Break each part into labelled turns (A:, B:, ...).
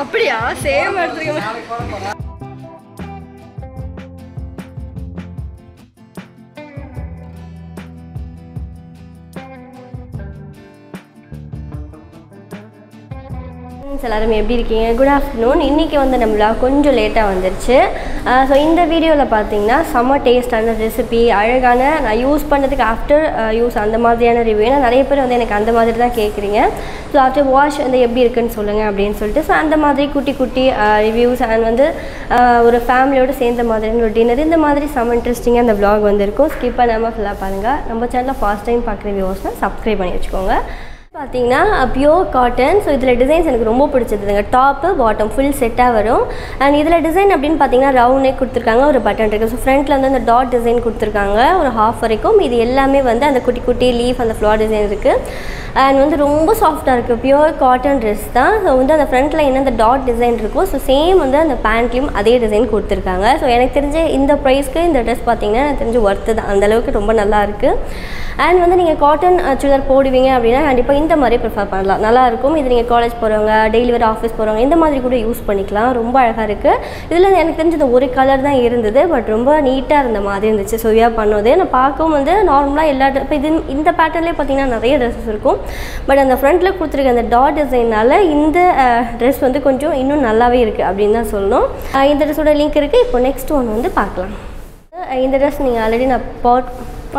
A: அப்படியா சேம் எடுத்துருக்கேன். எல்லாரும் எப்படி இருக்கீங்க? Good afternoon. இன்றைக்கி வந்து நம்மளா கொஞ்சம் லேட்டாக வந்துருச்சு. ஸோ இந்த வீடியோவில் பார்த்தீங்கன்னா செம்ம டேஸ்டான ரெசிபி, அழகான நான் யூஸ் பண்ணதுக்கு ஆஃப்டர் யூஸ் அந்த மாதிரியான ரிவ்யூ. ஏன்னா நிறைய பேர் வந்து எனக்கு அந்த மாதிரி தான் கேட்குறீங்க. ஸோ ஆஃப்டர் வாஷ் வந்து எப்படி இருக்குன்னு சொல்லுங்கள் அப்படின்னு சொல்லிட்டு, ஸோ அந்த மாதிரி குட்டி குட்டி ரிவ்யூஸ் அண்ட் வந்து ஒரு ஃபேமிலியோடு சேர்ந்த மாதிரியான ஒரு டின்னர், இந்த மாதிரி செம்ம இன்ட்ரெஸ்டிங்காக அந்த விளாக் வந்துருக்கும். ஸ்கிப் பண்ணாமல் ஃபுல்லாக பாருங்கள். நம்ம சேனலில் ஃபர்ஸ்ட் டைம் பார்க்குற வியூவர்ஸ்னால் சப்ஸ்கிரைப் பண்ணி வச்சுக்கோங்க. பார்த்தீங்கன்னா பியோர் காட்டன். ஸோ இதில் டிசைன்ஸ் எனக்கு ரொம்ப பிடிச்சதுங்க. டாப்பு பாட்டம் ஃபுல் செட்டாக வரும். அண்ட் இதில் டிசைன் அப்படின்னு பார்த்தீங்கன்னா ரவுண்ட் நெக் கொடுத்துருக்காங்க, ஒரு பட்டன் இருக்குது. ஸோ ஃப்ரண்ட்டில் வந்து அந்த டாட் டிசைன் கொடுத்துருக்காங்க ஒரு ஹாஃப் வரைக்கும். இது எல்லாமே வந்து அந்த குட்டி குட்டி லீஃப் அந்த ஃப்ளார் டிசைன் இருக்குது. அண்ட் வந்து ரொம்ப சாஃப்டாக இருக்குது. பியோர் காட்டன் ட்ரெஸ் தான். ஸோ வந்து அந்த ஃப்ரண்ட்டில் என்ன அந்த டாட் டிசைன் இருக்கும், ஸோ சேம் வந்து அந்த பேண்ட்லேயும் அதே டிசைன் கொடுத்துருக்காங்க. ஸோ எனக்கு தெரிஞ்ச இந்த ப்ரைஸ்க்கு இந்த ட்ரெஸ் பார்த்தீங்கன்னா எனக்கு தெரிஞ்சு ஒர்த்து தான். அந்தளவுக்கு ரொம்ப நல்லா இருக்குது. அண்ட் வந்து நீங்கள் காட்டன் சுடிதார் போடுவீங்க அப்படின்னா கண்டிப்பாக இந்த மாதிரி ப்ரிஃபர் பண்ணலாம், நல்லாயிருக்கும். இது நீங்கள் காலேஜ் போகிறவங்க, டெய்லி வேறு ஆஃபீஸ் போகிறவங்க இந்த மாதிரி கூட யூஸ் பண்ணிக்கலாம். ரொம்ப அழகாக இருக்குது. இதில் எனக்கு தெரிஞ்சது ஒரு கலர் தான் இருந்தது, பட் ரொம்ப நீட்டாக இருந்த மாதிரி இருந்துச்சு. ஸோ வியர் பண்ணது நான் பார்க்கவும் வந்து நார்மலாக எல்லா இப்போ இந்த பேட்டர்ன்லேயே பார்த்தீங்கன்னா நிறைய ட்ரெஸ்ஸஸ் இருக்கும். பட் அந்த ஃப்ரண்ட்டில் கொடுத்துருக்க அந்த டாட் டிசைனால் இந்த ட்ரெஸ் வந்து கொஞ்சம் இன்னும் நல்லாவே இருக்குது அப்படின்னு தான் சொல்லணும். இந்த ட்ரெஸ்ஸோட லிங்க் இருக்குது. இப்போ நெக்ஸ்ட் ஒன் வந்து பார்க்கலாம். இந்த ட்ரெஸ் நீங்கள் ஆல்ரெடி நான்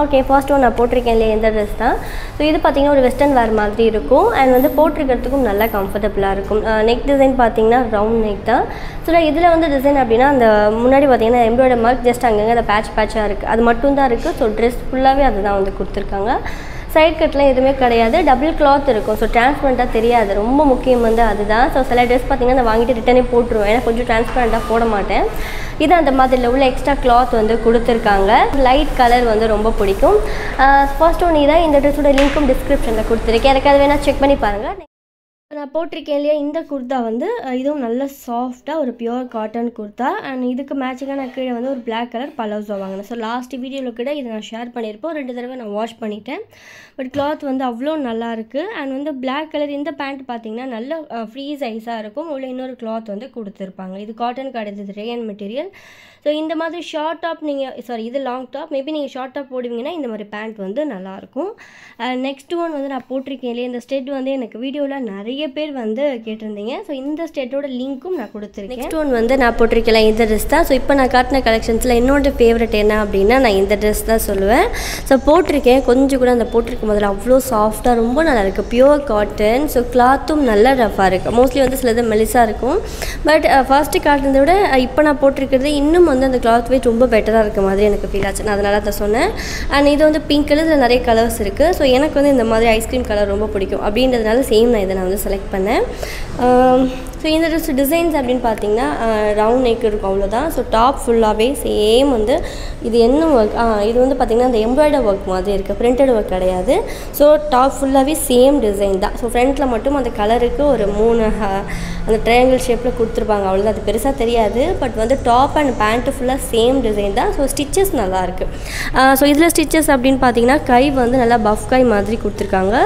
A: ஓகே ஃபர்ஸ்ட் ஒன் நான் போட்டிருக்கேன் இல்லையா, இந்த ட்ரெஸ் தான். ஸோ இது பார்த்திங்கன்னா ஒரு வெஸ்டர்ன் வேர் மாதிரி இருக்கும். அண்ட் வந்து போட்டிருக்கிறதுக்கும் நல்லா கம்ஃபர்டபுளாக இருக்கும். நெக் டிசைன் பார்த்திங்கன்னா ரவுண்ட் நெக் தான். ஸோ இதில் வந்து டிசைன் அப்படின்னா அந்த முன்னாடி பார்த்திங்கன்னா எம்ப்ராய்டரி மார்க் ஜஸ்ட் அங்கங்கே அந்த பேட்சாக இருக்குது, அது மட்டும் தான் இருக்குது. ஸோ ட்ரெஸ் ஃபுல்லாகவே அதுதான் வந்து கொடுத்துருக்காங்க. சைட் கட்லாம் எதுவுமே கிடையாது. டபுள் கிளாத் இருக்கும். ஸோ டிரான்ஸ்பரண்ட்டாக தெரியாது. ரொம்ப முக்கியம் வந்து அதுதான். ஸோ சில ட்ரெஸ் பார்த்திங்கன்னா நான் வாங்கிட்டு ரிட்டனே போட்டுருவேன், ஏன்னா கொஞ்சம் டிரான்ஸ்பரண்ட்டாக போட மாட்டேன். இது அந்த மாதிரியில் உள்ள எக்ஸ்ட்ரா கிளாத் வந்து கொடுத்துருக்காங்க. லைட் கலர் வந்து ரொம்ப பிடிக்கும். ஃபர்ஸ்ட் ஒன் இதான். இந்த ட்ரெஸ்ஸோட லிங்க்கும் டிஸ்கிரிப்ஷனில் கொடுத்துருக்கேன், எனக்கு அது வேணால் செக் பண்ணி பாருங்கள். நான் போட்டிருக்கேன் இல்லையா இந்த குர்தா வந்து இதுவும் நல்ல சாஃப்டாக ஒரு பியோர் காட்டன் குர்தா. அண்ட் இதுக்கு மேட்சிங்காக நான் கீழே வந்து ஒரு பிளாக் கலர் பலோசா வாங்கினேன். ஸோ லாஸ்ட் வீடியோவில் கூட இதை நான் ஷேர் பண்ணியிருப்போம். 2 தடவை நான் வாஷ் பண்ணிட்டேன். பட் கிளாத் வந்து அவ்வளோ நல்லாயிருக்கு. அண்ட் வந்து பிளாக் கலர் இந்த பேண்ட் பார்த்திங்கன்னா நல்ல ஃப்ரீ சைஸாக இருக்கும். உள்ள இன்னொரு கிளாத் வந்து கொடுத்துருப்பாங்க. இது காட்டன் கிடையாது, இது ரேயன் மெட்டீரியல். ஸோ இந்த மாதிரி ஷார்ட் டாப் நீங்கள் இது லாங் டாப் மேபி நீங்கள் ஷார்ட் டாப் போடுவீங்கன்னா இந்த மாதிரி பேண்ட் வந்து நல்லாயிருக்கும். நெக்ஸ்ட் ஒன் வந்து நான் போட்டிருக்கேன் இல்லையா, இந்த ஸ்டெட் வந்து எனக்கு வீடியோவில் நிறைய பேர் வந்து கேட்டிருந்தீங்க. ஸோ இந்த ஸ்டெட்டோட லிங்க்கும் நான் கொடுத்துருக்கேன். நெக்ஸ்ட் ஒன் வந்து நான் போட்டிருக்கேன் இந்த ட்ரெஸ் தான். ஸோ இப்போ நான் காட்டின கலெக்ஷன்ஸில் என்னோட ஃபேவரட் என்ன அப்படின்னா நான் இந்த ட்ரெஸ் தான் சொல்லுவேன். ஸோ போட்டிருக்கேன் கொஞ்சம் கூட அந்த போட்டிருக்கும் போதில் அவ்வளோ சாஃப்டாக ரொம்ப நல்லாயிருக்கு. Pure cotton. ஸோ கிளாத்தும் நல்ல ரஃபாக இருக்குது. மோஸ்ட்லி வந்து சிலது மெலிசாக இருக்கும். பட் ஃபர்ஸ்ட்டு காட்டினதை விட இப்போ நான் போட்டிருக்கிறது இன்னும் வந்து அந்த கிளாத் வெயிட் ரொம்ப பெட்டராக இருக்க மாதிரி எனக்கு ஃபீல் ஆச்சு. நான் அதனால தான் சொன்னேன். அண்ட் இது வந்து பிங்க் கலர், இதில் நிறைய கலர்ஸ் இருக்குது. ஸோ எனக்கு வந்து இந்த மாதிரி ஐஸ்கிரீம் கலர் ரொம்ப பிடிக்கும் அப்படின்றதுனால சேம் நான் இதை நான் வந்து செலக்ட் பண்ணேன். ஸோ இந்த ட்ரெஸ் டிசைன்ஸ் அப்படின்னு பார்த்தீங்கன்னா ரவுண்ட் நெக் இருக்கும், அவ்வளோதான். ஸோ டாப் ஃபுல்லாகவே சேம் வந்து இது என்ன ஒர்க், இது வந்து பார்த்திங்கன்னா அந்த எம்ப்ராய்டரி ஒர்க் மாதிரி இருக்குது, பிரிண்டட் ஒர்க் கிடையாது. ஸோ டாப் ஃபுல்லாகவே சேம் டிசைன் தான். ஸோ ஃப்ரண்ட்டில் மட்டும் அந்த கலருக்கு ஒரு 3 அந்த ட்ரையாங்கிள் ஷேப்பில் கொடுத்துருப்பாங்க, அவ்வளோதான். அது பெருசாக தெரியாது. பட் வந்து டாப் அண்ட் பேண்ட்டு ஃபுல்லாக சேம் டிசைன் தான். ஸோ ஸ்டிச்சஸ் நல்லாயிருக்கு. ஸோ இதில் ஸ்டிச்சஸ் அப்படின்னு பார்த்தீங்கன்னா கை வந்து நல்லா பஃப் கை மாதிரி கொடுத்துருக்காங்க.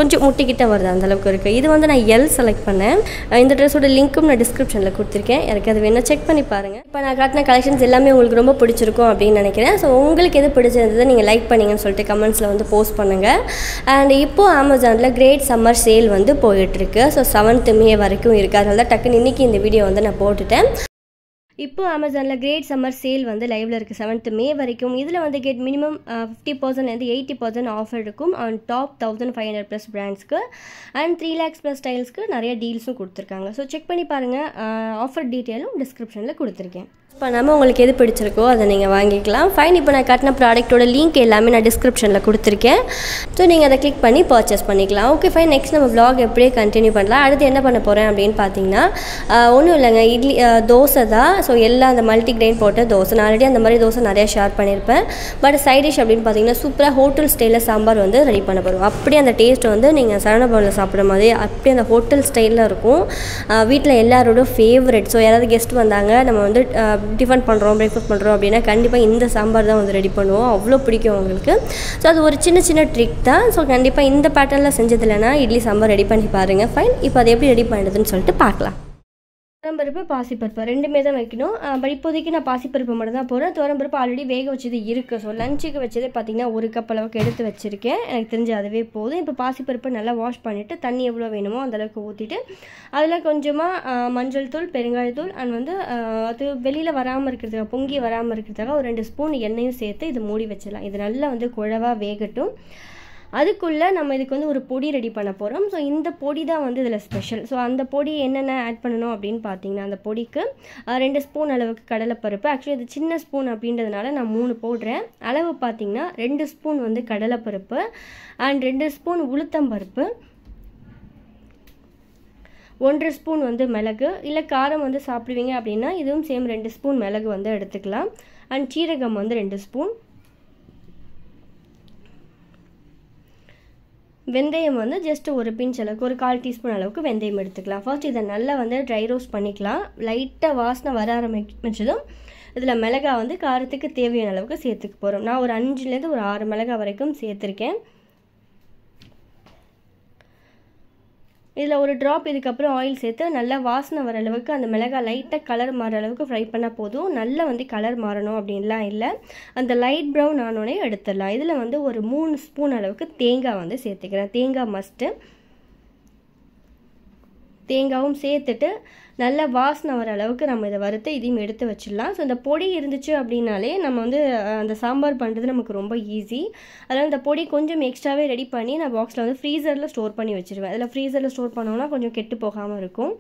A: கொஞ்சம் முட்டிக்கிட்ட வருது அந்தளவுக்கு இருக்குது. இது வந்து நான் எல் செலக்ட் பண்ணேன். இந்த ட்ரெஸ்ஸோட லிங்க்கும் நான் டிஸ்கிரிப்ஷனில் கொடுத்துருக்கேன், எனக்கு அது வேணால் செக் பண்ணி பாருங்கள். இப்போ நான் காட்டின கலெக்ஷன்ஸ் எல்லாமே உங்களுக்கு ரொம்ப பிடிச்சிருக்கும் அப்படின்னு நினைக்கிறேன். ஸோ உங்களுக்கு எது பிடிச்சிருந்தது நீங்கள் லைக் பண்ணிங்கன்னு சொல்லிட்டு கமெண்ட்ஸில் வந்து போஸ்ட் பண்ணுங்கள். அண்ட் இப்போது அமேசானில் கிரேட் சம்மர் சேல் வந்து போயிட்டுருக்கு. ஸோ 7th May வரைக்கும் இருக்குது. அதனால தான் டக்குன்னு இன்றைக்கி இந்த வீடியோ வந்து நான் போட்டுட்டேன். இப்போ அமேசானில் கிரேட் சம்மர் சேல் வந்து லைவில் இருக்குது 7th May வரைக்கும். இதில் வந்து கெட் மினிமம் 50% 80% ஆஃபர் இருக்கும் ஆன் டாப் 1500+ பிராண்ட்ஸ்க்கு. அண்ட் 3 lakhs+ ஸ்டைல்ஸ்க்கு நிறைய டீல்ஸும் கொடுத்துருக்காங்க. ஸோ செக் பண்ணி பாருங்கள். ஆஃபர் டீட்டெயிலும் டிஸ்கிரிப்ஷனில் கொடுத்துருக்கேன். பண்ணாமல் உங்களுக்கு எது பிடிச்சிருக்கோ அதை நீங்கள் வாங்கிக்கலாம். ஃபைன். இப்போ நான் காட்டின ப்ராடக்ட்டோட லிங்க் எல்லாமே நான் டிஸ்கிரிப்ஷனில் கொடுத்துருக்கேன். ஸோ நீங்கள் அதை கிளிக் பண்ணி பர்ச்சேஸ் பண்ணிக்கலாம். Okay fine. நெக்ஸ்ட் நம்ம vlog எப்படியே கண்டினியூ பண்ணலாம். அடுத்து என்ன பண்ண போகிறேன் அப்படின்னு பார்த்தீங்கன்னா ஒன்றும் இல்லைங்க, இட்லி தோசை தான். ஸோ எல்லாம் அந்த மல்டி கிரெயின் போட்ட தோசை. நான் ஆல்ரெடி அந்த மாதிரி தோசை நிறையா ஷேர் பண்ணியிருப்பேன். பட் சைட் டிஷ் அப்படின்னு பார்த்தீங்கன்னா சூப்பராக ஹோட்டல் ஸ்டைலில் சாம்பார் வந்து ரெடி பண்ண போகிறோம். அப்படியே அந்த டேஸ்ட் வந்து நீங்கள் சரவணபவனில் சாப்பிட்ற மாதிரி அப்படியே அந்த ஹோட்டல் ஸ்டைலில் இருக்கும். வீட்டில் எல்லாரோட ஃபேவரட். ஸோ யாராவது கெஸ்ட் வந்தாங்க, நம்ம வந்து டிஃபன் பண்ணுறோம், பிரேக்ஃபாஸ்ட் பண்ணுறோம் அப்படின்னா கண்டிப்பாக இந்த சாம்பார் தான் வந்து ரெடி பண்ணுவோம். அவ்வளோ பிடிக்கும் அவங்களுக்கு. ஸோ அது ஒரு சின்ன சின்ன ட்ரிக் தான். ஸோ கண்டிப்பாக இந்த பேட்டர்னில் செஞ்சது இல்லைனா இட்லி சாம்பார் ரெடி பண்ணி பாருங்கள். ஃபைன். இப்போ அது எப்படி ரெடி பண்ணுறதுன்னு சொல்லிட்டு பார்க்கலாம். துவரம்பருப்பு பாசிப்பருப்பு ரெண்டுமே தான் வைக்கணும். பட் இப்போதைக்கு நான் பாசிப்பருப்பு மட்டும் தான் போகிறேன். துவரம்பருப்பு ஆல்ரெடி வேக வச்சது இருக்குது. ஸோ லஞ்சுக்கு வச்சதே பார்த்திங்கன்னா 1 கப் அளவுக்கு எடுத்து வச்சுருக்கேன். எனக்கு தெரிஞ்சு அதுவே போதும். இப்போ பாசிப்பருப்பு நல்லா வாஷ் பண்ணிவிட்டு தண்ணி எவ்வளோ வேணுமோ அந்தளவுக்கு ஊற்றிட்டு அதில் கொஞ்சமாக மஞ்சள் தூள், பெருங்காயத்தூள் அண்ட் வந்து அது வெளியில் வராமல் இருக்கிறதுக்காக, பொங்கி வராமல் இருக்கிறதுக்காக ஒரு 2 ஸ்பூன் எண்ணெயும் சேர்த்து இது மூடி வச்சிடலாம். இது நல்லா வந்து குழவாக வேகட்டும். அதுக்குள்ளே நம்ம இதுக்கு வந்து ஒரு பொடி ரெடி பண்ண போகிறோம். ஸோ இந்த பொடி தான் வந்து இதில் ஸ்பெஷல். ஸோ அந்த பொடி என்னென்ன ஆட் பண்ணணும் அப்படின்னு பார்த்தீங்கன்னா, அந்த பொடிக்கு 2 ஸ்பூன் அளவுக்கு கடலைப்பருப்பு. ஆக்சுவலி இது சின்ன ஸ்பூன் அப்படின்றதுனால நான் 3 போடுறேன். அளவு பார்த்திங்கன்னா 2 ஸ்பூன் வந்து கடலைப்பருப்பு அண்ட் 2 ஸ்பூன் உளுத்தம்பருப்பு, 1 ஸ்பூன் வந்து மிளகு. இல்லை காரம் வந்து சாப்பிடுவீங்க அப்படின்னா இதுவும் சேம் 2 ஸ்பூன் மிளகு வந்து எடுத்துக்கலாம். அண்ட் சீரகம் வந்து 2 ஸ்பூன். வெந்தயம் வந்து ஜஸ்ட் ஒரு பிஞ்ச் அளவுக்கு, ஒரு 1/4 டீஸ்பூன் அளவுக்கு வெந்தயம் எடுத்துக்கலாம். ஃபர்ஸ்ட் இதை நல்லா வந்து ட்ரை ரோஸ்ட் பண்ணிக்கலாம். லைட்டாக வாசனை வர ஆரம்பிச்சதும் இதில் மிளகாய் வந்து காரத்துக்கு தேவையான அளவுக்கு சேர்த்துக்க போகிறோம். நான் ஒரு 5லேருந்து ஒரு 6 மிளகாய் வரைக்கும் சேர்த்துருக்கேன். இதில் ஒரு ட்ராப் இதுக்கப்புறம் ஆயில் சேர்த்து நல்லா வாசனை வர அளவுக்கு அந்த மிளகாய் லைட்டாக கலர் மாற அளவுக்கு ஃப்ரை பண்ணால் போதும். நல்லா வந்து கலர் மாறணும் அப்படின்லாம் இல்லை. அந்த லைட் ப்ரௌன் ஆனோடனே எடுத்துடலாம். இதில் வந்து ஒரு 3 ஸ்பூன் அளவுக்கு தேங்காய் வந்து சேர்த்துக்கிறேன். தேங்காய் மஸ்ட்டு. தேங்காயும் சேர்த்துட்டு நல்லா வாசனை வர அளவுக்கு நம்ம இதை வறுத்து இதையும் எடுத்து வச்சிடலாம். ஸோ இந்த பொடி இருந்துச்சு அப்படின்னாலே நம்ம வந்து அந்த சாம்பார் பண்ணுறது நமக்கு ரொம்ப ஈஸி. அதனால் இந்த பொடி கொஞ்சம் எக்ஸ்ட்ராவே ரெடி பண்ணி நான் பாக்ஸில் வந்து ஃப்ரீசரில் ஸ்டோர் பண்ணி வச்சுருவேன். அதில் ஃப்ரீசரில் ஸ்டோர் பண்ணோம்னா கொஞ்சம் கெட்டு போகாமல் இருக்கும்.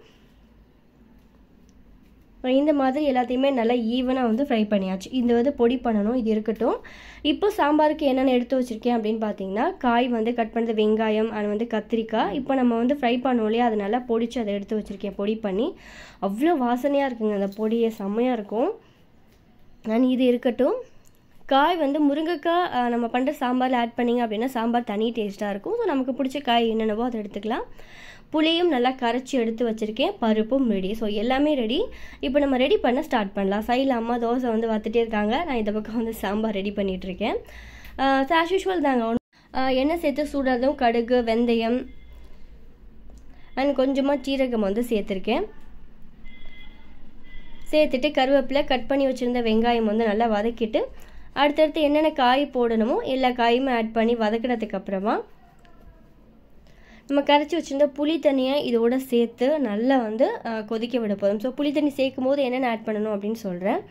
A: இந்த மாதிரி எல்லாத்தையுமே நல்லா ஈவனாக வந்து ஃப்ரை பண்ணியாச்சு. இந்த வந்து பொடி பண்ணணும், இது இருக்கட்டும். இப்போ சாம்பாருக்கு என்னென்ன எடுத்து வச்சுருக்கேன் அப்படின்னு பார்த்தீங்கன்னா, காய் வந்து கட் பண்ணுறது, வெங்காயம் அது வந்து கத்திரிக்காய். இப்போ நம்ம வந்து ஃப்ரை பண்ணோம் இல்லையா, அது நல்லா பொடிச்சு அதை எடுத்து வச்சுருக்கேன் பொடி பண்ணி. அவ்வளோ வாசனையாக இருக்குங்க அந்த பொடியே, செம்மையாக இருக்கும். நான் இது இருக்கட்டும். காய் வந்து முருங்கைக்காய் நம்ம பண்ணுற சாம்பாரில் ஆட் பண்ணிங்க அப்படின்னா சாம்பார் தனி டேஸ்ட்டாக இருக்கும். ஸோ நமக்கு பிடிச்ச காய் என்னென்னவோ அதை எடுத்துக்கலாம். புளியும் நல்லா கரைச்சி எடுத்து வச்சுருக்கேன். பருப்பும் ரெடி. ஸோ எல்லாமே ரெடி. இப்போ நம்ம ரெடி பண்ண ஸ்டார்ட் பண்ணலாம். சைடில் அம்மா தோசை வந்து வத்துட்டே இருக்காங்க. நான் இந்த பக்கம் வந்து சாம்பார் ரெடி பண்ணிகிட்ருக்கேன். ஆஸ் யூஷுவல் தாங்க. எண்ணெய் சேர்த்து சூடாதும் கடுகு, வெந்தயம் அண்ட் கொஞ்சமாக சீரகம் வந்து சேர்த்துருக்கேன். சேர்த்துட்டு கருவேப்பிலை, கட் பண்ணி வச்சுருந்த வெங்காயம் வந்து நல்லா வதக்கிட்டு அடுத்தடுத்து என்னென்ன காய் போடணுமோ எல்லா காயுமே ஆட் பண்ணி வதக்கினதுக்கு அப்புறமா நம்ம கரைச்சி வச்சுருந்த புளி தண்ணியை இதோட சேர்த்து நல்லா வந்து கொதிக்க விட போதும். ஸோ புளி தண்ணி சேர்க்கும் போது என்னென்ன ஆட் பண்ணணும் அப்படின்னு சொல்கிறேன்.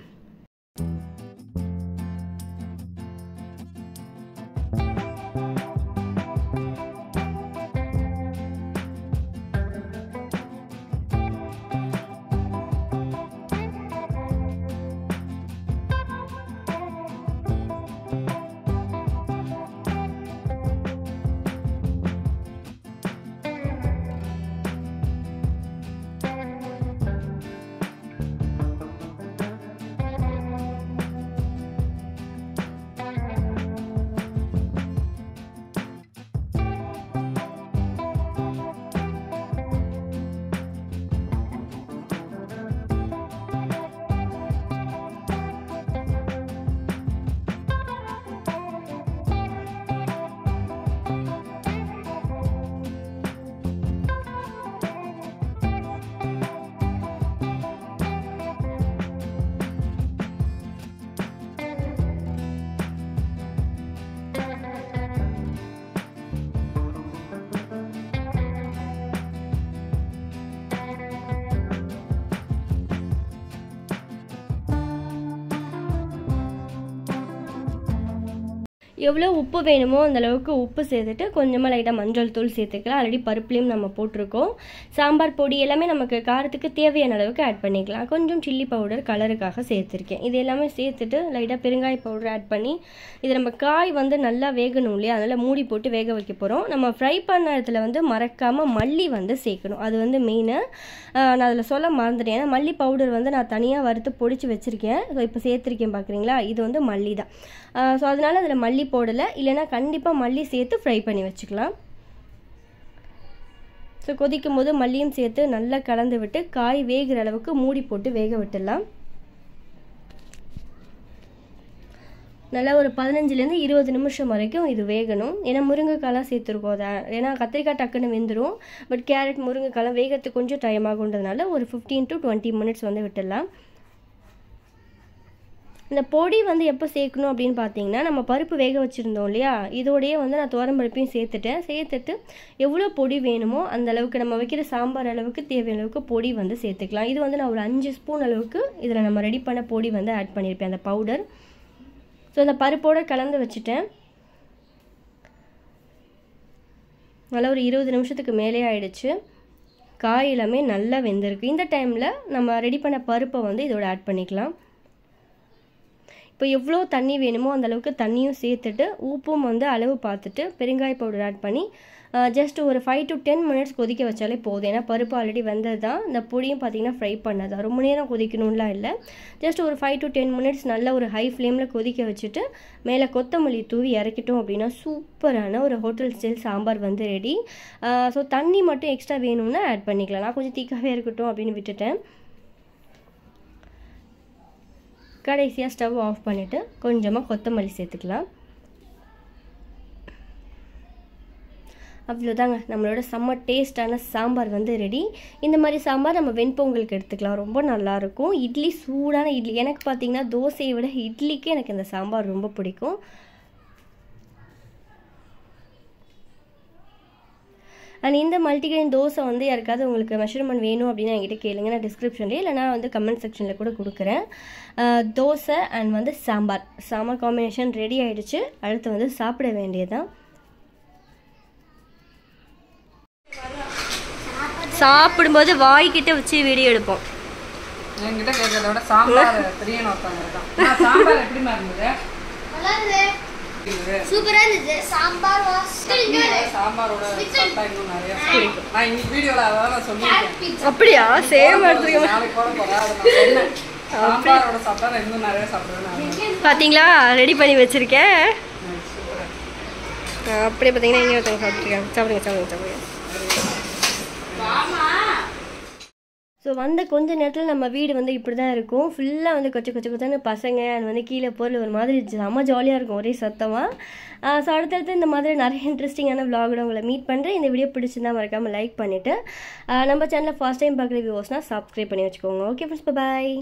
A: எவ்வளோ உப்பு வேணுமோ அந்த அளவுக்கு உப்பு சேர்த்துட்டு கொஞ்சமாக லைட்டாக மஞ்சள் தூள் சேர்த்துக்கலாம். ஆல்ரெடி பருப்புலேயும் நம்ம போட்டிருக்கோம். சாம்பார் பொடி எல்லாமே நமக்கு காரத்துக்கு தேவையான அளவுக்கு ஆட் பண்ணிக்கலாம். கொஞ்சம் சில்லி பவுடர் கலருக்காக சேர்த்துருக்கேன். இது எல்லாமே சேர்த்துட்டு லைட்டாக பெருங்காய பவுடர் ஆட் பண்ணி இது நம்ம காய் வந்து நல்லா வேகணும் இல்லையா, அதனால் மூடி போட்டு வேக வைக்க போகிறோம். நம்ம ஃப்ரை பண்ண இடத்துல வந்து மறக்காமல் மல்லி வந்து சேர்க்கணும். அது வந்து மெயினு. நான் அதில் சொல்ல மறந்துட்டேன். ஏன்னா மல்லி பவுடர் வந்து நான் தனியாக வறுத்து பொடிச்சு வச்சுருக்கேன். ஸோ இப்போ சேர்த்துருக்கேன் பார்க்குறீங்களா, இது வந்து மல்லி தான். ஸோ அதனால் அதில் மல்லி போடலை, இல்லைன்னா கண்டிப்பாக மல்லி சேர்த்து ஃப்ரை பண்ணி வச்சுக்கலாம். ஸோ கொதிக்கும் போது மல்லியும் சேர்த்து நல்லா கலந்து விட்டு காய் வேகிற அளவுக்கு மூடி போட்டு வேக விட்டுடலாம். நல்லா ஒரு 15லேருந்து 20 நிமிஷம் வரைக்கும் இது வேகணும். ஏன்னா முருங்கைக்காலாம் சேர்த்துருக்கோம். அதை ஏன்னா கத்திரிக்காய் டக்குன்னு வெந்துடும். பட் கேரட் முருங்கைக்காலாம் வேகிறதுக்கு கொஞ்சம் டைம் ஆகுன்றதுனால ஒரு 15 to 20 மினிட்ஸ் வந்து விட்டுடலாம். இந்த பொடி வந்து எப்போ சேர்க்கணும் அப்படின்னு பார்த்தீங்கன்னா, நம்ம பருப்பு வேக வச்சுருந்தோம் இல்லையா, இதோடையே வந்து நான் துவரம்பருப்பையும் சேர்த்துட்டு எவ்வளோ பொடி வேணுமோ அந்த அளவுக்கு நம்ம வைக்கிற சாம்பார் அளவுக்கு தேவையான அளவுக்கு பொடி வந்து சேர்த்துக்கலாம். இது வந்து நான் ஒரு 5 ஸ்பூன் அளவுக்கு இதில் நம்ம ரெடி பண்ண பொடி வந்து ஆட் பண்ணியிருப்பேன், அந்த பவுடர். ஸோ அந்த பருப்போடு கலந்து வச்சுட்டேன். நல்லா ஒரு 20 நிமிஷத்துக்கு மேலே ஆயிடுச்சு. காய் எல்லாமே நல்லா வெந்திருக்கு. இந்த டைமில் நம்ம ரெடி பண்ண பருப்பை வந்து இதோட ஆட் பண்ணிக்கலாம். இப்போ எவ்வளோ தண்ணி வேணுமோ அந்த அளவுக்கு தண்ணியும் சேர்த்துட்டு உப்பும் வந்து அளவு பார்த்துட்டு பெருங்காய பவுடர் ஆட் பண்ணி ஜஸ்ட் ஒரு 5 to 10 மினிட்ஸ் கொதிக்க வச்சாலே போதும். ஏன்னா பருப்பு ஆல்ரெடி வெந்தது தான். இந்த பொடியும் பார்த்திங்கன்னா ஃப்ரை பண்ணது ரொம்ப நேரம் கொதிக்கணும்லாம் இல்லை. ஜஸ்ட் ஒரு 5 to 10 மினிட்ஸ் நல்ல ஒரு ஹை ஃப்ளேமில் கொதிக்க வச்சுட்டு மேலே கொத்தமல்லி தூவி இறக்கிட்டோம் அப்படின்னா சூப்பரான ஒரு ஹோட்டல் ஸ்டைல் சாம்பார் வந்து ரெடி. ஸோ தண்ணி மட்டும் எக்ஸ்ட்ரா வேணும்னா ஆட் பண்ணிக்கலாம். நான் கொஞ்சம் திக்காகவே இருக்கட்டும் அப்படின்னு விட்டுட்டேன். கடைசியாக ஸ்டவ் ஆஃப் பண்ணிவிட்டு கொஞ்சமாக கொத்தமல்லி சேர்த்துக்கலாம். அவ்வளோதாங்க, நம்மளோட செம்ம டேஸ்டான சாம்பார் வந்து ரெடி. இந்த மாதிரி சாம்பார் நம்ம வெண்பொங்கலுக்கு எடுத்துக்கலாம், ரொம்ப நல்லாயிருக்கும். இட்லி, சூடான இட்லி, எனக்கு பார்த்திங்கன்னா தோசையை விட இட்லிக்கு எனக்கு இந்த சாம்பார் ரொம்ப பிடிக்கும். அண்ட் இந்த மல்டிகிரெயின் தோசை வந்து யாருக்காவது உங்களுக்கு மெஷர்மெண்ட் வேணும் அப்படின்னு என்கிட்ட கேளுங்க. நான் டிஸ்கிரிப்ஷன்லேயே இல்லைனா வந்து கமெண்ட் செக்ஷனில் கூட கொடுக்குறேன். தோசை அண்ட் வந்து சாம்பார் காம்பினேஷன் ரெடி ஆகிடுச்சு. அடுத்து வந்து சாப்பிட வேண்டியதான். சாப்பிடும்போது வாய்க்கிட்ட வச்சு வீடியோ எடுப்போம்.
B: என்கிட்ட கேட்கறதோட சாம்பார் பிரியன் ஒருத்தவங்க சாம்பார் எப்படி இருந்தது?
C: சூப்பரா இருந்துச்சு.
B: சாம்பாரோட சாப்பிட்டா இன்னும் நிறைய பிடிக்கும். நான் இன்னைக்கு வீடியோல அதான் சொல்லிருக்கேன்.
A: அப்படியா? சேம் எடுத்துக்கோங்க.
B: நாளைக்கு போட போறேன். அது நான் சொன்னேன். சாம்பாரோட சாப்பிட்டா இன்னும் நிறைய சாப்பிடுவேன்.
A: பாத்தீங்களா, ரெடி பண்ணி வச்சிருக்கேன். அப்படியே பாத்தீங்கன்னா இங்க ஒருத்தவங்க சாப்பிட்டுருக்காங்க. சாப்பிடுங்க. ஸோ வந்த கொஞ்ச நேரத்தில் நம்ம வீடு வந்து இப்படி தான் இருக்கும். ஃபுல்லாக வந்து கொச்சன்னு பசங்க அது வந்து கீழே பொருள் ஒரு மாதிரி செம்ம ஜாலியாக இருக்கும், ஒரே சத்தமாக. ஸோ அடுத்தடுத்து இந்த மாதிரி நிறைய இன்ட்ரெஸ்டிங்கான விளாகோட உங்களை மீட் பண்ணுறேன். இந்த வீடியோ பிடிச்சிருந்தா மறக்காமல் லைக் பண்ணிவிட்டு நம்ம சேனலில் ஃபர்ஸ்ட் டைம் பார்க்குற வியூவர்ஸ்னால் சப்ஸ்கிரைப் பண்ணி வச்சுக்கோங்க. ஓகே ஃப்ரெண்ட்ஸ், பாய்.